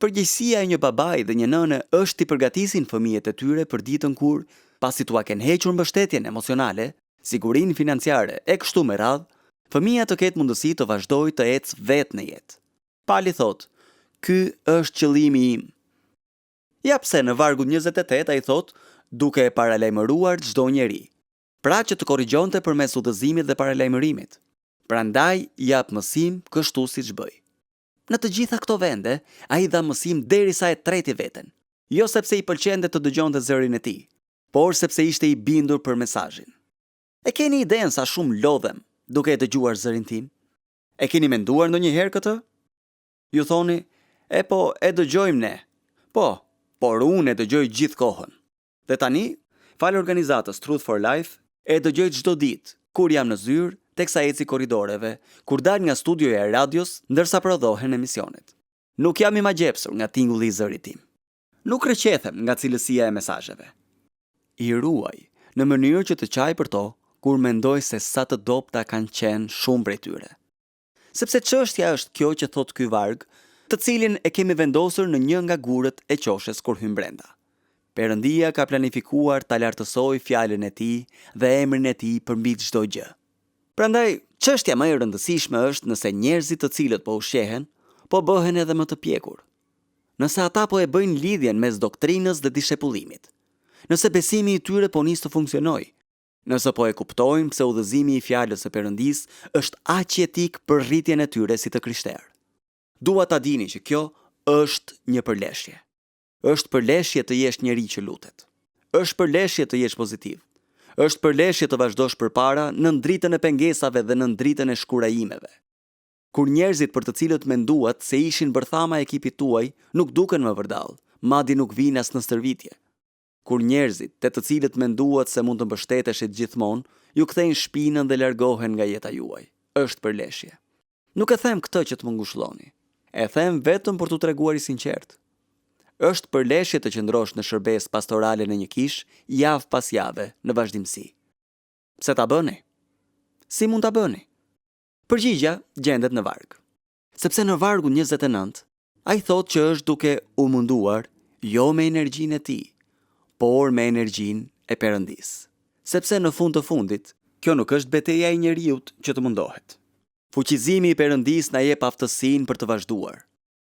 përgjegjësia e një babai dhe një nëne është t'i përgatisin fëmijët e tyre për ditën kur, pasi t'ua kenë hequr mbështetjen emocionale, sigurinë financiare e kështu me radhë, fëmia të ketë mundësi të vazhdojë të ecë vetë në jetë. Pali thot, ky është qëllimi im. Ja pse në vargu 28 ai thot, duke e paralajmëruar çdo njeri, pra që të korrigjonte përmes udhëzimit dhe paralajmërimit. Prandaj jap mësim kështu siç bëj. Në të gjitha këto vende, ai dha mësim derisa e treti veten, jo sepse i pëlqente të dëgjonte zërin e tij, por sepse ishte i bindur për mesazhin. E keni idenë sa shumë lodhem duke e dëgjuar zërin tim? E keni menduar ndonjëherë këtë? Ju thoni, po e dëgjojmë ne. Po, por unë e dëgjoj gjithë kohën. Dhe tani, fal organizatës Truth for Life, e dëgjoj çdo ditë, kur jam në zyrë, teksa eci korridoreve, kur dal nga studioja e radios, ndërsa prodhohen emisionet. Nuk jam i magjepsur nga tingulli i zërit tim. Nuk rrëqethem nga cilësia e mesazheve. I ruaj në mënyrë që të qaj për to, kur mendoj se sa të dobta kanë qenë shumë prej tyre. Sepse çështja është kjo që thot ky varg, të cilin e kemi vendosur në një nga gurët e qoshes kur hym brenda. Perëndia ka planifikuar ta lartësoj fjalën e tij dhe emrin e tij përmbi çdo gjë. Prandaj, çështja më e rëndësishme është nëse njerëzit të cilët po ushqehen, po bëhen edhe më të pjekur. Nëse ata po e bëjnë lidhjen mes doktrinës dhe dishepullimit. Nëse besimi i tyre po nis të funksionojë. Nëse po e kuptojnë pse udhëzimi i fjalës së Perëndisë është aq etik për rritjen e tyre si të krishterë. Dua ta dini që kjo është një përleshje. Është përleshje të jesh njeri që lutet. Është përleshje të jesh pozitiv. Është përleshje të vazhdosh përpara në dritën e pengesave dhe në dritën e shkurajimeve. Kur njerëzit për të cilët menduat se ishin bërthama e ekipit tuaj nuk duken më vërdall, madje nuk vinë as në stërvitje. Kur njerëzit te të cilët menduat se mund të mbështeteshit gjithmonë, ju kthejnë shpinën dhe largohen nga jeta juaj. Është përleshje. Nuk e them këtë që të më ngushëlloni. E them vetëm për t'u treguar i sinqert. Është përleshje të qëndrosh në shërbesë pastorale në një kish, javë pas jave, në vazhdimsi. Pse ta bëni? Si mund ta bëni? Përgjigja gjendet në varg. Sepse në vargun 29, ai thotë që është duke u munduar jo me energjinë e tij, por me energjinë e Perëndisë. Sepse në fund të fundit, kjo nuk është betejë e njeriut që të mundohet. Fuqizimi i Perëndisë na jep aftësinë për të vazhduar.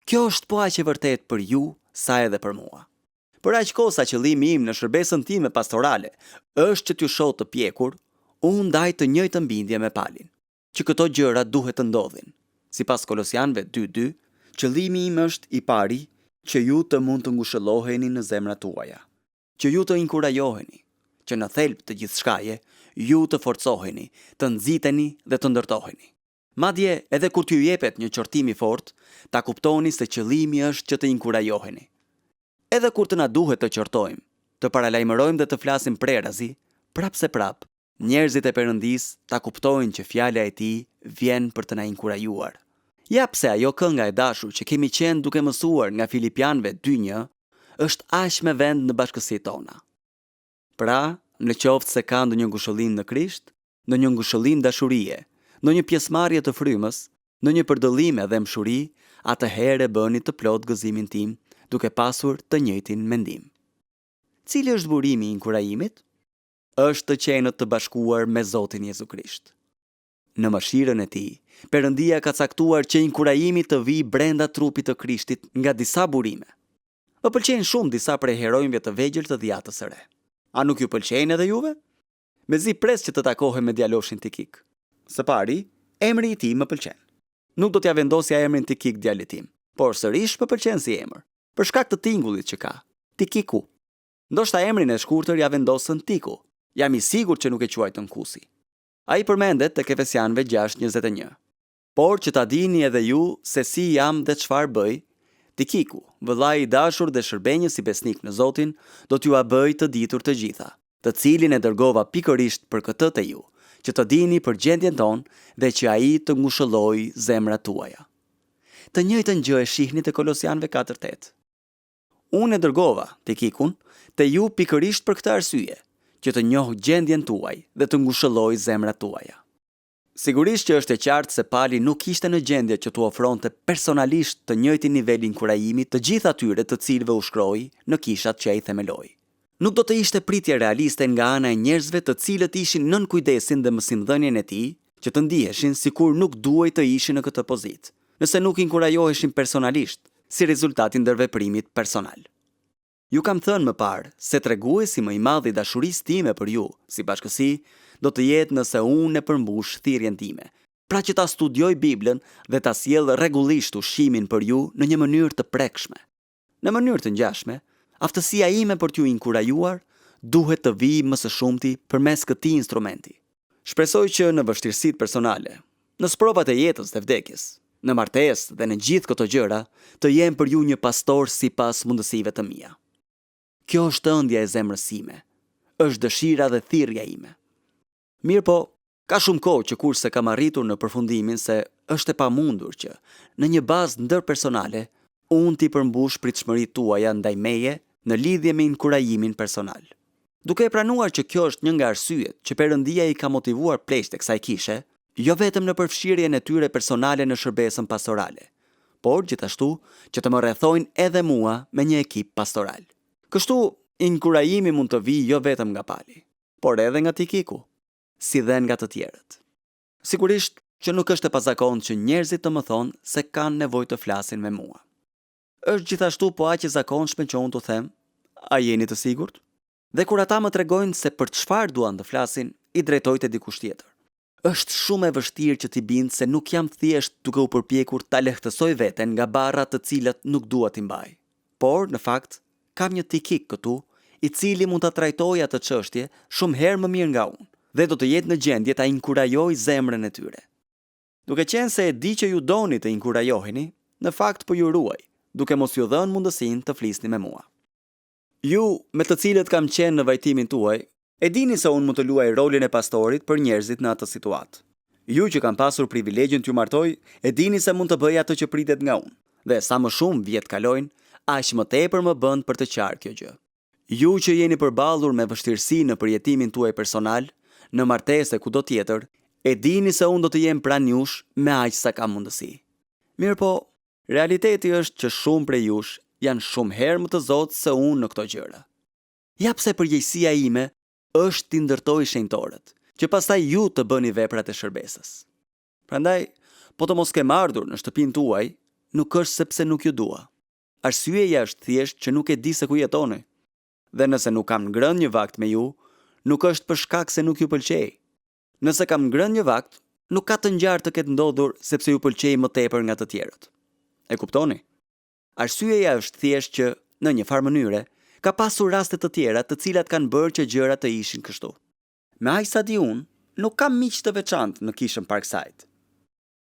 Kjo është po aq e vërtet për ju sa edhe për mua. Për aq kohë sa qëllimi im në shërbesën time pastorale është që t'ju shoh të pjekur, unë ndaj të njëjtën bindje me Palin, që këto gjëra duhet të ndodhin. Sipas Kolosianëve 2:2, qëllimi im është i pari që ju të mund të ngushëlloheni në zemrat tuaja, që ju të inkurajoheni, që në thelb të gjithçkaje ju të forcoheni, të nxiteni dhe të ndërtoheni. Madje edhe kur t'ju jepet një qortim i fortë, ta kuptoni se qëllimi është që të inkurajoheni. Edhe kur të na duhet të qortojmë, të paralajmërojmë dhe të flasim prerazi, prapse prap, njerëzit e Perëndisë ta kuptojnë që fjala e tij vjen për të na inkurajuar. Ja pse ajo kënga e dashur që kemi qenë duke mësuar nga Filipianëve 2:1 është aq me vend në bashkësitë tona. Pra, në qoftë se ka ndonjë ngushëllim në Krisht, ndonjë ngushëllim dashurie, ndonjë pjesëmarrje të frymës, ndonjë përdëllim edhe mshuri, atëherë bëni të plot gëzimin tim, duke pasur të njëjtin mendim. Cili është burimi i inkurajimit? Është të qenët të bashkuar me Zotin Jezu Krisht. Në mëshirën e tij, Perëndia ka caktuar që inkurajimi të vijë brenda trupit të Krishtit nga disa burime. Më pëlqejnë shumë disa prej heronjve të vegjël të Dhjatës së Re. A nuk ju pëlqejnë edhe juve? Mezi pres që të takohem me djaloshin Tikik. Së pari, emri i tij më pëlqen. Nuk do t'ja vendosja emrin Tikik djalit tim, por sërish më pëlqen si emër, për shkak të tingullit që ka, Tikiku. Ndoshta emrin e shkurtër ja vendosën Tiku. Jam i sigurt që nuk e quajtën Kusi. Ai përmendet tek Efesianëve 6:21. Por që ta dini edhe ju se si jam dhe çfarë bëj, Tikiku, vëllai i dashur dhe shërbenjës i besnik në Zotin, do t'ju a bëj të ditur të gjitha, të cilin e dërgova pikërisht për këtë te ju, që të dini për gjendjen tonë dhe që ai të ngushëllojë zemrat tuaja. Të njëjtën gjë e shihni te Kolosianëve 4:8. Unë e dërgova Tikikun te ju pikërisht për këtë arsye, që të njohë gjendjen tuaj dhe të ngushëllojë zemrat tuaja. Sigurisht që është e qartë se Pali nuk ishte në gjendje që t'u ofronte personalisht të njëjtin nivel inkurajimi të gjithë atyre të cilëve u shkroi në kishat që ai themeloi. Nuk do të ishte pritje realiste nga ana e njerëzve të cilët ishin nën kujdesin dhe mësimdhënien e tij, që të ndiheshin sikur nuk duhej të ishin në këtë pozitë, nëse nuk inkurajoheshin personalisht, si rezultati ndërveprimit personal. Ju kam thënë më parë se treguesi më i madh i dashurisë time për ju, si bashkësi, do të jetë nëse unë e përmbush thirrjen time. Pra që ta studioj Biblën dhe ta sjell rregullisht ushqimin për ju në një mënyrë të prekshme. Në mënyrë të ngjashme, aftësia ime për t'ju inkurajuar duhet të vijë më së shumti përmes këtij instrumenti. Shpresoj që në vështirësitë personale, në sprovat e jetës dhe vdekjes, në martesë dhe në gjithë këto gjëra, të jem për ju një pastor sipas mundësive të mia. Kjo është ëndja e zemrës sime, është dëshira dhe thirrja ime. Mirë po, ka shumë kohë që kurse kam arritur në përfundimin se është e pamundur që, në një bazë ndërpersonale, unë t'i përmbush pritshmëritë tuaja ndaj meje në lidhje me inkurajimin personal. Duke e pranuar që kjo është një nga arsyet që Perëndia i ka motivuar pleqt e kësaj kishe, jo vetëm në përfshirjen e tyre personale në shërbesën pastorale, por gjithashtu që të më rrethojnë edhe mua me një ekip pastoral. Kështu, inkurajimi mund të vijë jo vetëm nga Pali, por edhe nga Tikiku, si dhe nga të tjerët. Sigurisht që nuk është e pazakontë që njerëzit të më thonë se kanë nevojë të flasin me mua. Është gjithashtu po aq e zakonshme që unë të them, a jeni të sigurt? Dhe kur ata më tregojnë se për çfarë duan të flasin, i drejtoj te dikush tjetër. Është shumë e vështirë që t'i bind se nuk jam thjesht duke u përpjekur ta lehtësoj veten nga barrat të cilat nuk dua t'i mbaj. Por, në fakt, kam një Tikik këtu, i cili mund ta trajtojë atë çështje shumë herë më mirë nga unë, dhe do të jetë në gjendje ta inkurajoj zemrën e tyre. Duke qenë se e di që ju doni të inkurajoheni, në fakt po ju ruaj, duke mos ju dhënë mundësinë të flisni me mua. Ju, me të cilët kam qenë në vajtimin tuaj, e dini se unë mund të luaj rolin e pastorit për njerëzit në atë situatë. Ju që kam pasur privilegjin t'ju martoj, e dini se mund të bëj atë që pritet nga unë, dhe sa më shumë vjet kalojnë, aq më tepër më bën për të qartë kjo gjë. Ju që jeni përballur me vështirësi në përjetimin tuaj personal, në martesë e kudo tjetër, e dini se unë do të jem pranë jush me aq sa kam mundësi. Mirë po, realiteti është që shumë prej jush janë shumë herë më të zotë se unë në këto gjëra. Ja pse përgjegjësia ime është t'i ndërtoj shenjtorët, që pastaj ju të bëni veprat e shërbesës. Prandaj, po të mos kem ardhur në shtëpinë tuaj, nuk është sepse nuk ju dua. Arsyeja është thjesht që nuk e di se ku jetoni. Dhe nëse nuk kam ngrënë një vakt me ju, nuk është për shkak se nuk ju pëlqej. Nëse kam ngrënë një vakt, nuk ka të ngjarë të ketë ndodhur sepse ju pëlqej më tepër nga të tjerët. E kuptoni? Arsyeja është thjesht që, në një farë mënyre, ka pasur raste të tjera të cilat kanë bërë që gjërat të ishin kështu. Me aq sa di unë, nuk kam miq të veçantë në kishën Parkside.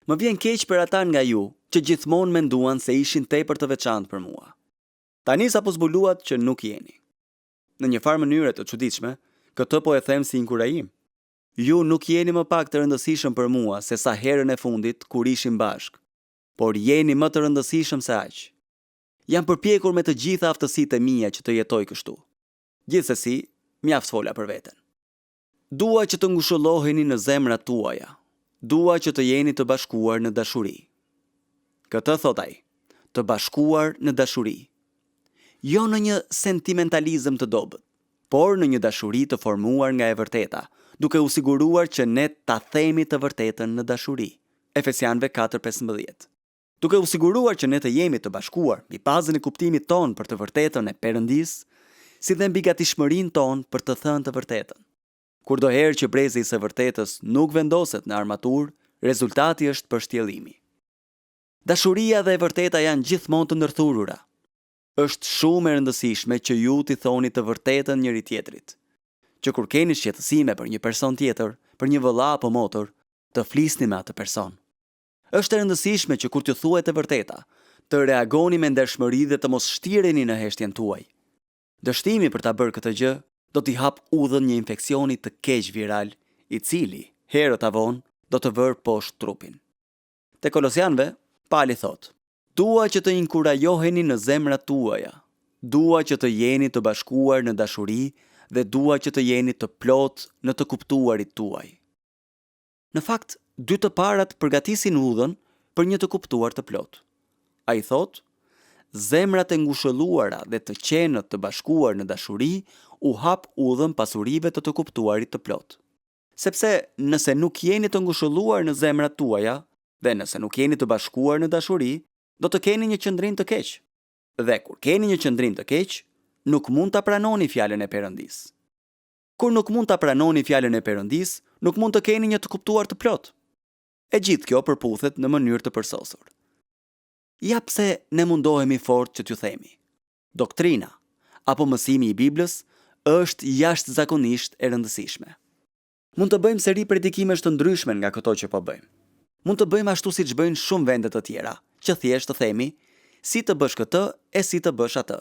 Më vjen keq për ata nga ju që gjithmonë menduan se ishin tepër të veçantë për mua. Tani sapo zbuluat që nuk jeni. Në një farë mënyre të çuditshme, këtë po e them si inkurajim. Ju nuk jeni më pak të rëndësishëm për mua se sa herën e fundit kur ishim bashk, por jeni më të rëndësishëm se aq. Jam përpjekur me të gjitha aftësitë e mia që të jetoj kështu. Gjithsesi, mjaft fola për veten. Dua që të ngushëlloheni në zemrat tuaja. Dua që të jeni të bashkuar në dashuri. Këtë thot ai, të bashkuar në dashuri. Jo në një sentimentalizëm të dobët, por në një dashuri të formuar nga e vërteta, duke u siguruar që ne ta themi të vërtetën në dashuri. Efesianëve 4:15. Duke u siguruar që ne të jemi të bashkuar mbi bazën e kuptimit ton për të vërtetën e Perëndisë, si dhe mbi gatishmërinë ton për të thënë të vërtetën. Kurdoherë që brezi i së vërtetës nuk vendoset në armaturë, rezultati është përshtjellimi. Dashuria dhe e vërteta janë gjithmonë të ndërthurura. Është shumë e rëndësishme që ju t'i thoni të vërtetën njëri tjetrit, që kur keni shqetësime për një person tjetër, për një vëlla apo motor, të flisni me atë person. Është e rëndësishme që kur t'ju thuhet të vërteta, të reagoni me ndershmëri dhe të mos shtireni në heshtjen tuaj. Dështimi për ta bërë këtë gjë do t'i hap udhën një infeksioni të keq viral, i cili, herët avon, do të vërë poshtë trupin. Te Kolosianëve, Pali thot: dua që të inkurajoheni në zemrat tuaja, dua që të jeni të bashkuar në dashuri dhe dua që të jeni të plot në të kuptuarit tuaj. Në fakt, dy të parat përgatisin udhën për një të kuptuar të plot. A i thot, zemrat e ngushëlluara dhe të qenët të bashkuar në dashuri u hap udhën pasurive të kuptuarit të plot. Sepse nëse nuk jeni të ngushëlluar në zemrat tuaja dhe nëse nuk jeni të bashkuar në dashuri, do të keni një qëndrim të keq. Dhe kur keni një qëndrim të keq, nuk mund ta pranoni fjalën e Perëndis. Kur nuk mund ta pranoni fjalën e Perëndis, nuk mund të keni një të kuptuar të plot. E gjithë kjo përputhet në mënyrë të përsosur. Ja pse ne mundohemi fort që t'ju themi. Doktrina apo mësimi i Biblës është jashtëzakonisht e rëndësishme. Mund të bëjmë seri predikimesh të ndryshme nga këto që po bëjmë. Mund të bëjmë ashtu siç bëjnë shumë vende të tjera, që thjesht të themi si të bësh këtë e si të bësh atë.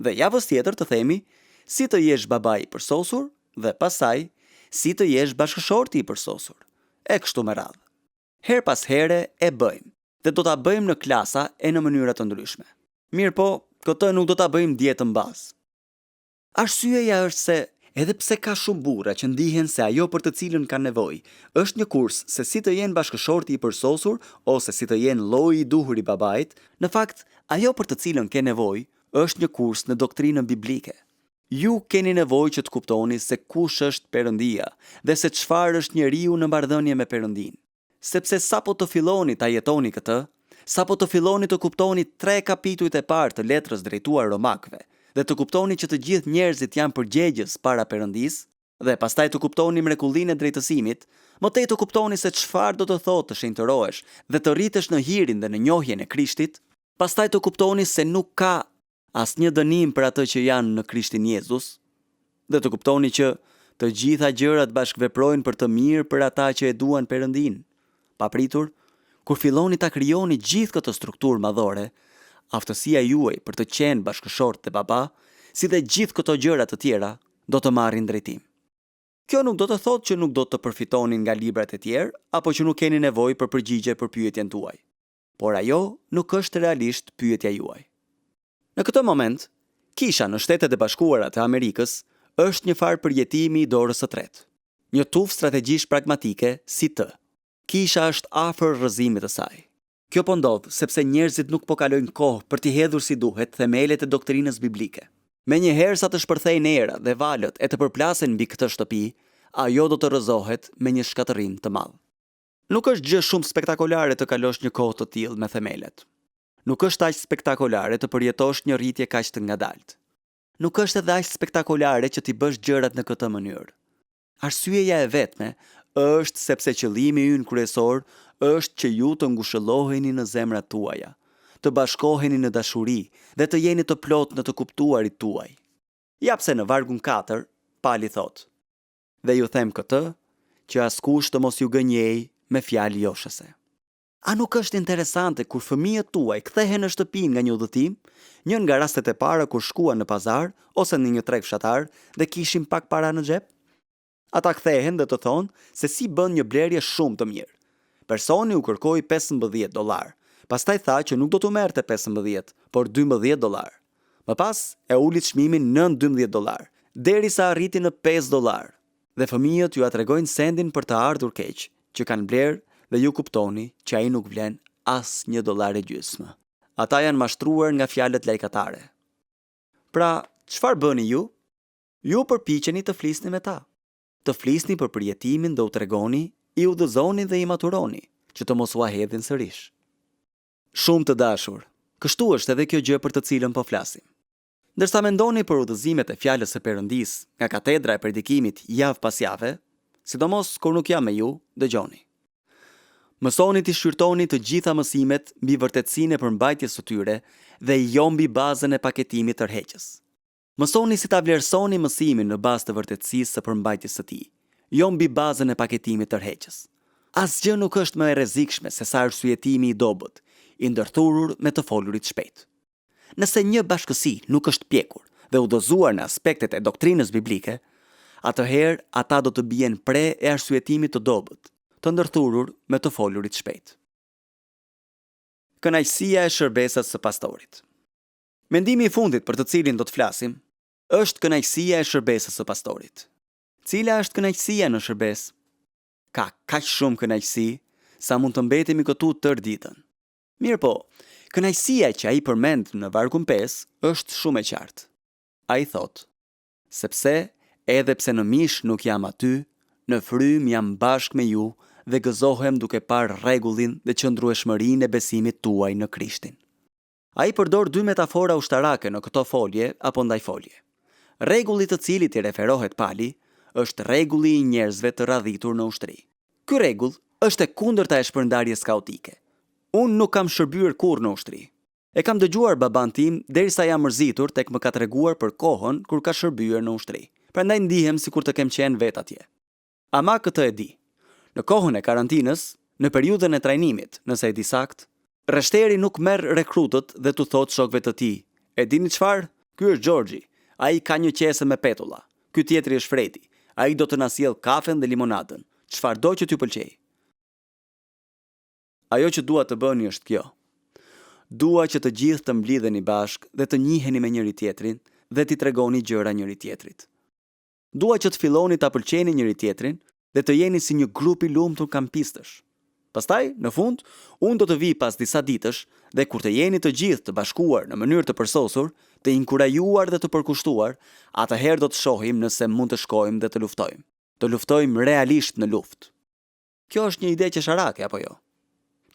Dhe javës tjetër të themi si të jesh babai i përsosur dhe pastaj si të jesh bashkëshorti i përsosur. E kështu me radhë. Her pas here e bëjmë dhe do ta bëjmë në klasa e në mënyra të ndryshme. Mirë po, këtë nuk do ta bëjmë dietën bazë. Arsyeja është se edhe pse ka shumë burra që ndihen se ajo për të cilën kanë nevojë është një kurs se si të jenë bashkëshorti i përsosur ose si të jenë lloji i duhur i babait, në fakt ajo për të cilën ke nevojë është një kurs në doktrinën biblike. Ju keni nevojë që të kuptoni se kush është Perëndia dhe se çfarë është njeriu në marrëdhënie me Perëndin. Sepse sapo të filloni ta jetoni këtë, sapo të filloni të kuptoni 3 kapitujt e parë të letrës drejtuar Romakëve, dhe të kuptoni që të gjithë njerëzit janë përgjegjës para Perëndis, dhe pastaj të kuptoni mrekullinë e drejtësimit, më tej të kuptoni se çfarë do të thotë të shenjtërohesh dhe të rritesh në hirin dhe në njohjen e Krishtit, pastaj të kuptoni se nuk ka asnjë dënim për atë që janë në Krishtin Jezus, dhe të kuptoni që të gjitha gjërat bashkëveprojnë për të mirë për ata që e duan Perëndin. Papritur, kur filloni ta krijoni gjithë këtë strukturë madhore, aftësia juaj për të qenë bashkëshort të baba, si dhe gjithë këto gjëra të tjera, do të marrin drejtim. Kjo nuk do të thotë që nuk do të përfitoni nga librat e tjerë, apo që nuk keni nevojë për përgjigje për pyetjen tuaj. Por ajo nuk është realisht pyetja juaj. Në këtë moment, kisha në Shtetet e Bashkuara të Amerikës është një farë përjetimi i dorës së tretë. Një tufë strategjish pragmatike si të. Kisha është afër rrëzimit të saj. Kjo po ndodh sepse njerëzit nuk po kalojnë kohë për t'i hedhur si duhet themelet e doktrinës biblike. Menjëherë sa të shpërthejnë era dhe valët e të përplasen mbi këtë shtëpi, ajo do të rrëzohet me një shkatërrim të madh. Nuk është gjë shumë spektakolare të kalosh një kohë të tillë me themelet. Nuk është aq spektakolare të përjetosh një rritje kaq të ngadaltë. Nuk është edhe aq spektakolare që ti bësh gjërat në këtë mënyrë. Arsyeja e vetme është sepse qëllimi ynë kryesor është që ju të ngushëlloheni në zemrat tuaja, të bashkoheni në dashuri dhe të jeni të plot në të kuptuarit tuaj. Ja pse në vargun 4, Pali thot: "Dhe ju them këtë, që askush të mos ju gënjej me fjalë joshëse." A nuk është interesante kur fëmijët tuaj kthehen në shtëpi nga një udhëtim, një nga rastet e para kur shkuan në pazar ose në një treg fshatar dhe kishin pak para në xhep? Ata kthehen dhe të thonë se si bën një blerje shumë të mirë. Personi u kërkoi $15, pastaj tha që nuk do t'u merrte 15, por $12. Më pas e uli çmimin nën $12, derisa arriti në $5. Dhe fëmijët ju atregojnë sendin për të ardhur keq, që kanë blerë dhe ju kuptoni që ai nuk vlen as $1.50. Ata janë mashtruar nga fjalët lajkatare. Pra, çfarë bëni ju? Ju përpiqeni të flisni me ta. Të flisni për përjetimin dhe u tregoni, i udhëzoni dhe i maturoni, që të mos u ahedhin sërish. Shumë të dashur, kështu është edhe kjo gjë për të cilën po flasim. Ndërsa mendoni për udhëzimet e fjalës së Perëndis nga katedra e predikimit javë pas jave, sidomos kur nuk jam me ju, dëgjoni. Mësoni të shqyrtoni të gjitha mësimet mbi vërtetësinë e përmbajtjes së tyre dhe jo mbi bazën e paketimit tërheqës. Mësoni si ta vlerësoni mësimin në bazë të vërtetësisë së përmbajtjes së tij, jo mbi bazën e paketimit tërheqës. Asgjë nuk është më e rrezikshme se sa arsyetimi i dobët, i ndërthurur me të folurit shpejt. Nëse një bashkësi nuk është pjekur dhe udhëzuar në aspektet e doktrinës biblike, atëherë ata do të bien pre e arsyetimit të dobët, të ndërthurur me të folurit shpejt. Kënaqësia e shërbesës së pastorit. Mendimi i fundit për të cilin do të flasim është kënaqësia e shërbesës së pastorit. Cila është kënaqësia në shërbesë? ka kaq shumë kënaqësi sa mund të mbetemi këtu tërë ditën. Mirë po, kënaqësia që ai përmend në vargun 5 është shumë e qartë. Ai thot: sepse edhe pse në mish nuk jam aty, në frym jam bashkë me ju dhe gëzohem duke parë rregullin dhe qëndrueshmërinë e besimit tuaj në Krishtin. Ai përdor dy metafora ushtarake në këto folje apo ndaj folje. Rregulli të cilit i referohet Pali është rregulli i njerëzve të radhitur në ushtri. Ky rregull është e kundërta e shpërndarjes kaotike. Unë nuk kam shërbyer kurrë në ushtri. E kam dëgjuar baban tim derisa jam mërzitur tek më ka treguar për kohën kur ka shërbyer në ushtri. Prandaj ndihem sikur të kem qenë vet atje. Ama këtë e di. Në kohën e karantinës, në periudhën e trajnimit, nëse e di sakt, rreshteri nuk merr rekrutët dhe tu thot shokëve të tij: "E dini çfarë? Ky është Xhorxhi. Ai ka një qese me petulla. Ky tjetri është Fredi. Ai do të na sjell kafen dhe limonadën. Çfarëdo që t'ju pëlqej." Ajo që dua të bëni është kjo. Dua që të gjithë të mblidheni bashkë dhe të njiheni me njëri tjetrin dhe t'i tregoni gjëra njëri tjetrit. Dua që të filloni ta pëlqeni njëri tjetrin dhe të jeni si një grup i lumtur kampistësh. Pastaj, në fund, unë do të vi pas disa ditësh dhe kur të jeni të gjithë të bashkuar në mënyrë të përsosur, të inkurajuar dhe të përkushtuar, atëherë do të shohim nëse mund të shkojmë dhe të luftojmë. Të luftojmë realisht në luftë. Kjo është një ide qesharake apo jo?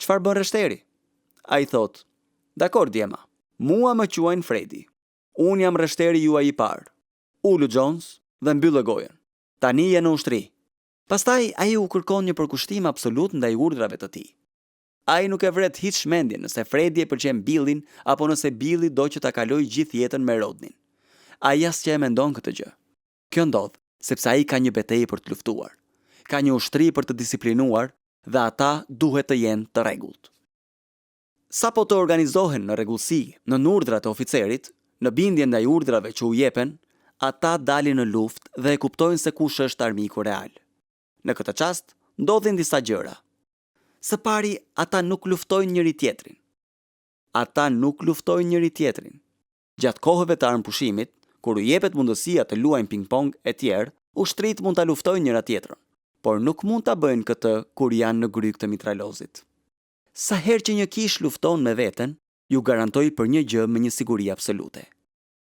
Çfarë bën rreshteri? Ai thot: "Dakor djema, mua më quajnë Fredi. Unë jam rreshteri juaj i parë. Ulu Jones dhe mbyllë gojen. Tani je në ushtri." Pastaj ai u kërkon një përkushtim absolut ndaj urdhrave të tij. Ai nuk e vret hiç mendjen nëse Fredi e pëlqen Billin apo nëse Billi do që ta kalojë gjithë jetën me Rodnin. Ai as që e mendon këtë gjë. Kjo ndodh sepse ai ka një betejë për të luftuar. Ka një ushtri për të disiplinuar dhe ata duhet të jenë të rregullt. Sapo të organizohen në rregullsi në urdhrat e oficerit, në bindje ndaj urdhrave që u jepen, ata dalin në luftë dhe e kuptojnë se kush është armiku real. Në këtë çast, ndodhin disa gjëra. Së pari, ata nuk luftojnë njëri tjetrin. Gjatë kohëve të armëpushimit, kur u jepet mundësia të luajnë ping-pong e tjerë, ushtrit mund ta luftojnë njëra tjetrën, por nuk mund ta bëjnë këtë kur janë në gryk të mitralozit. Sa herë që një kish lufton me veten, ju garantoj për një gjë me një siguri absolute.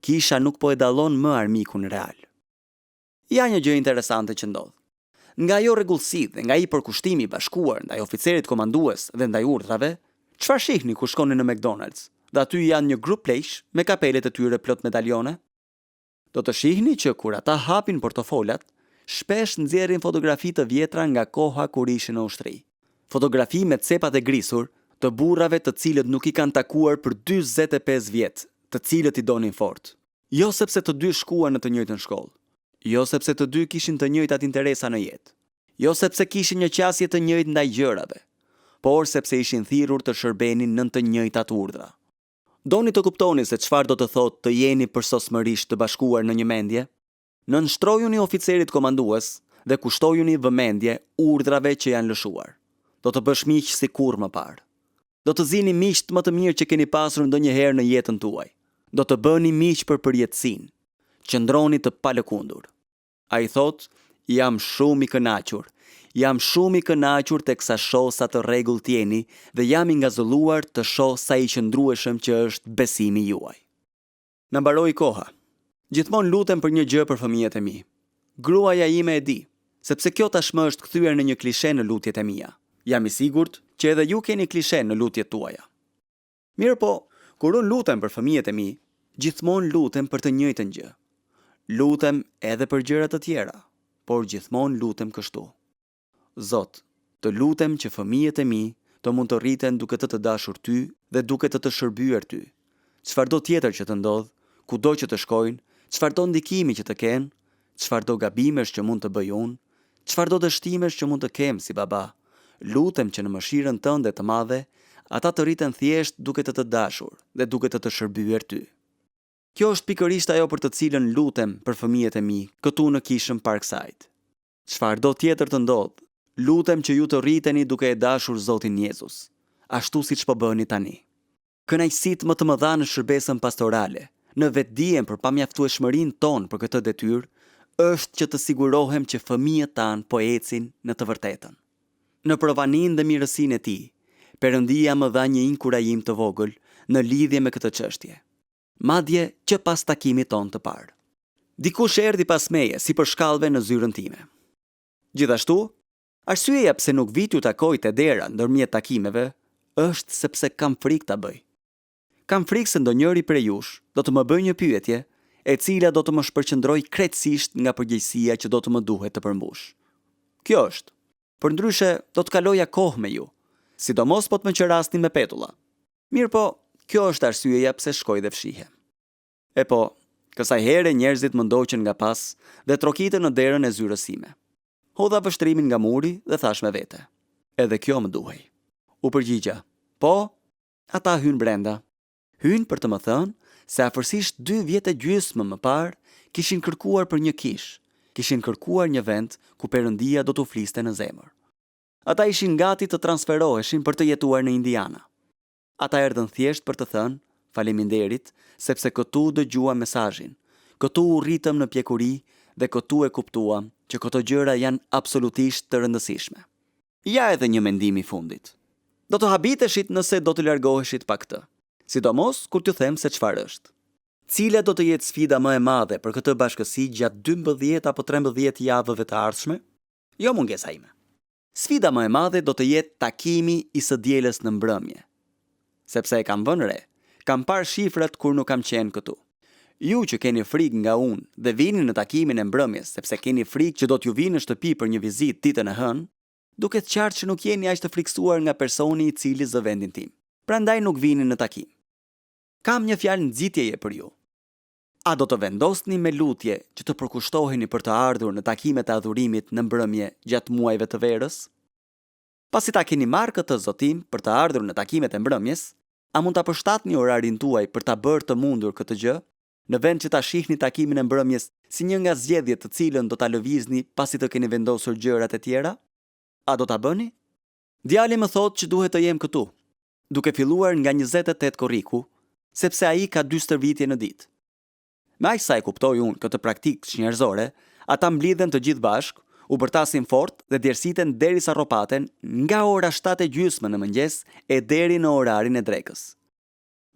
Kisha nuk po e dallon më armikun real. Ja një gjë interesante që ndodh. Nga ajo rregullsi dhe nga ai përkushtimi i bashkuar ndaj oficerit komandues dhe ndaj urdhrave, çfarë shihni kur shkoni në McDonald's dhe aty janë një grup pleqsh me kapelet e tyre plot medalione? Do të shihni që kur ata hapin portofolat, shpesh nxjerrin fotografi të vjetra nga koha kur ishin në ushtri. Fotografi me cepat e grisur të burrave të cilët nuk i kanë takuar për 45 vjet, të cilët i donin fort. Jo sepse të dy shkuan në të njëjtën shkollë. Jo sepse të dy kishin të njëjtat interesa në jetë. Jo sepse kishin një qasje të njëjtë ndaj gjërave, por sepse ishin thirrur të shërbenin nën të njëjtat urdhra. Doni të kuptoni se çfarë do të thotë të jeni përsosmërisht të bashkuar në një mendje? Nënshtrojuni oficerit komandues dhe kushtojuni vëmendje urdhrave që janë lëshuar. Do të bësh miq si kurrë më parë. Do të zini miqt më të mirë që keni pasur ndonjëherë në jetën tuaj. Do të bëni miq për përjetësinë. Qëndroni të palëkundur. Ai thot: "Jam shumë i kënaqur. Jam shumë i kënaqur teksa shoh sa të rregullt jeni dhe jam i ngazëlluar të shoh sa i qëndrueshëm që është besimi juaj." Na mbaroi koha. Gjithmonë lutem për një gjë për fëmijët e mi. Gruaja ime e di, sepse kjo tashmë është kthyer në një klishe në lutjet e mia. Jam i sigurt që edhe ju keni klishe në lutjet tuaja. Mirë po, kur unë lutem për fëmijët e mi, gjithmonë lutem për të njëjtën gjë. Lutem edhe për gjëra të tjera, por gjithmonë lutem kështu. Zot, të lutem që fëmijët e mi të mund të rriten duke të dashur ty dhe duke të shërbyer ty. Çfarëdo tjetër që të ndodh, kudo që të shkojnë, çfarëdo ndikimi që të kenë, çfarëdo gabimesh që mund të bëj unë, çfarëdo dështimesh që mund të kem si baba, lutem që në mëshirën tënde të madhe, ata të rriten thjesht duke të dashur dhe duke të shërbyer ty. Kjo është pikërisht ajo për të cilën lutem për fëmijët e mi këtu në kishën Parkside. Çfarëdo tjetër të ndodh, lutem që ju të rriteni duke e dashur Zotin Jezus, ashtu siç po bëni tani. Kënaqësitë më të mëdha në shërbesën pastorale, në vetdijen për pamjaftueshmërinë tonë për këtë detyrë, është që të sigurohem që fëmijët tanë po ecin në të vërtetën. Në provanin dhe mirësinë e tij, Perëndia më dha një inkurajim të vogël në lidhje me këtë çështje. Madje që pas takimit ton të parë. Dikush erdhi pas meje si për shkallëve në zyrën time. Gjithashtu, arsyeja pse nuk vi t'ju takoj te dera ndërmjet takimeve është sepse kam frikë ta bëj. Kam frikë se ndonjëri prej jush do të më bëjë një pyetje e cila do të më shpërqendroj krejtësisht nga përgjegjësia që do të më duhet të përmbush. Kjo është. Përndryshe do të kaloja kohë me ju, sidomos po të më qerasni me petulla. Mirë po, kjo është arsyeja pse shkoj dhe fshihem. E po, kësaj here njerëzit më ndoqën nga pas dhe trokitën në derën e zyrës sime. Hodha vështrimin nga muri dhe thash me vete. Edhe kjo më duhej. U përgjigja. Po, ata hyn brenda. Hyn për të më thënë se afërsisht 2 vjet e gjysmë më parë kishin kërkuar për një kish. Kishin kërkuar një vend ku Perëndia do t'u fliste në zemër. Ata ishin gati të transferoheshin për të jetuar në Indiana. Ata erdhën thjesht për të thënë, faleminderit, sepse këtu dëgjua mesazhin. Këtu u rritëm në pjekuri dhe këtu e kuptuam që këto gjëra janë absolutisht të rëndësishme. Ja edhe një mendim i fundit. Do të habiteshit nëse do të largoheshit pa këtë. Sidomos kur t'ju them se çfarë është. Cila do të jetë sfida më e madhe për këtë bashkësi gjatë 12 apo 13 javëve të ardhshme? Jo mungesa ime. Sfida më e madhe do të jetë takimi i së dielës në mbrëmje. Sepse e kam vënë re, kam parë shifrat kur nuk kam qenë këtu. Ju që keni frikë nga unë dhe vini në takimin e mbrëmjes sepse keni frikë që do t'ju vinë në shtëpi për një vizitë ditën e hënë, duket qartë që nuk jeni aq të frikësuar nga personi i cili zë vendin tim. Prandaj nuk vini në takim. Kam një fjalë nxitjeje për ju. A do të vendosni me lutje që të përkushtoheni për të ardhur në takimet e adhurimit në mbrëmje gjatë muajve të verës? Pasi ta keni marrë këtë zotim për të ardhur në takimet e mbrëmjes, a mund ta përshtatni orarin tuaj për ta bërë të mundur këtë gjë, në vend që ta shihni takimin e mbrëmjes si një nga zgjedhjet të cilën do ta lëvizni pasi të keni vendosur gjërat e tjera? A do ta bëni? Djali më thotë që duhet të jem këtu, duke filluar nga 28 korriku, sepse ai ka 2 stërvitje në ditë. Me aq sa e kuptoj unë këtë praktikë njerëzore, ata mblidhen të gjithë bashk, u bërtasin fort dhe djersiten derisa rropaten nga ora 7:30 në mëngjes e deri në orarin e drekës.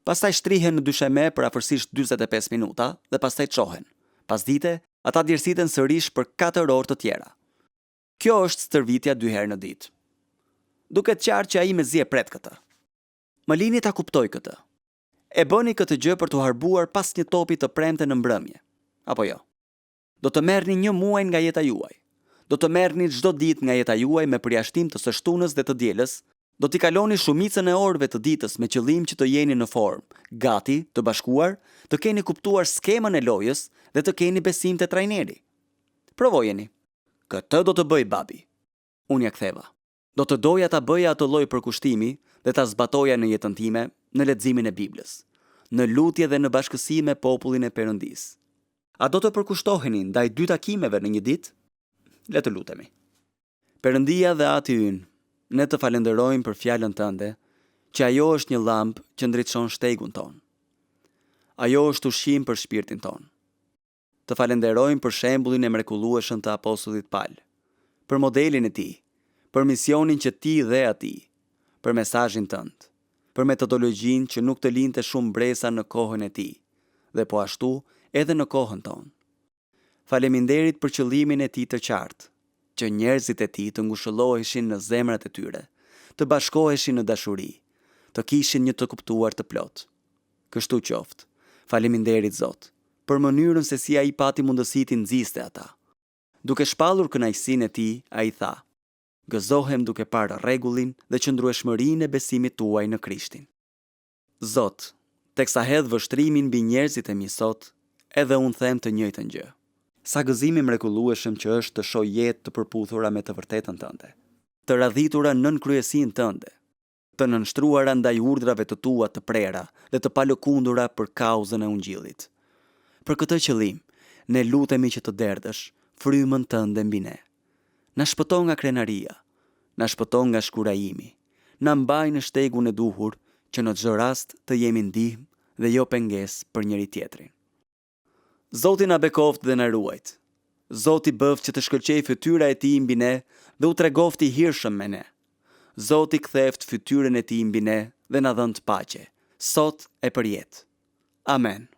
Pastaj shtrihen në dysheme për afërsisht 45 minuta dhe pastaj çohen. Pasdite, ata djersiten sërish për 4 orë të tjera. Kjo është stërvitja 2 herë në ditë. Duket qartë që ai mezi e pret këtë. Më lini ta kuptoj këtë. E bëni këtë gjë për të harbuar pas një topi të premte në mbrëmje, apo jo? Do të merrni 1 muaj nga jeta juaj. Do të merrni çdo ditë nga jeta juaj me përjashtim të së shtunës dhe të dielës. Do t'i kaloni shumicën e orëve të ditës me qëllim që të jeni në formë, gati, të bashkuar, të keni kuptuar skemën e lojës dhe të keni besim te trajneri. Provojeni. Këtë do të bëj babi. Unë ja ktheva. Do të doja ta bëja atë lloj përkushtimi dhe ta zbatoja në jetën time, në leximin e Biblës, në lutje dhe në bashkësi me popullin e Perëndisë. A do të përkushtoheni ndaj 2 takimeve në një ditë? Le të lutemi. Perëndia dhe Ati ynë, ne të falenderojmë për fjalën tënde, që ajo është një llampë që ndritshon shtegun ton. Ajo është ushqim për shpirtin ton. Të falenderojmë për shembullin e mrekullueshëm të apostullit Paul, për modelin e tij, për misionin që ti dhe ati, për mesazhin tënd, për metodologjinë që nuk të linte shumë bresa në kohën e tij, dhe po ashtu edhe në kohën tonë. Faleminderit për qëllimin e tij të qartë, që njerëzit e tij të ngushëlloheshin në zemrat e tyre, të bashkoheshin në dashuri, të kishin një të kuptuar të plot. Kështu qoftë. Faleminderit Zot, për mënyrën se si ai pati mundësi të nxiste ata. Duke shpallur kënaqësinë e tij, ai tha: gëzohem duke parë rregullin dhe qëndrueshmërinë e besimit tuaj në Krishtin. Zot, teksa hedh vështrimin mbi njerëzit e mi sot, edhe unë them të njëjtën gjë. Sa gëzimi mrekullueshëm që është të shoh jetë të përputhura me të vërtetën tënde, të radhitura nën kryesinë tënde, të nënshtruara ndaj urdhrave të tua të prera dhe të palëkundura për kauzën e Ungjillit. Për këtë qëllim, ne lutemi që të derdhësh frymën tënde mbi ne. Na shpëton nga krenaria, na shpëton nga shkurajimi, na mbaj në shtegun e duhur që në çdo rast të jemi ndihmë dhe jo pengesë për njëri tjetrin. Zoti na bekoft dhe na ruajt. Zoti bëft që të shkëlqej fytyra e tij mbi ne dhe u tregoft i hirshëm me ne. Zoti ktheft fytyrën e tij mbi ne dhe na dhënë paqe, sot e përjet. Amen.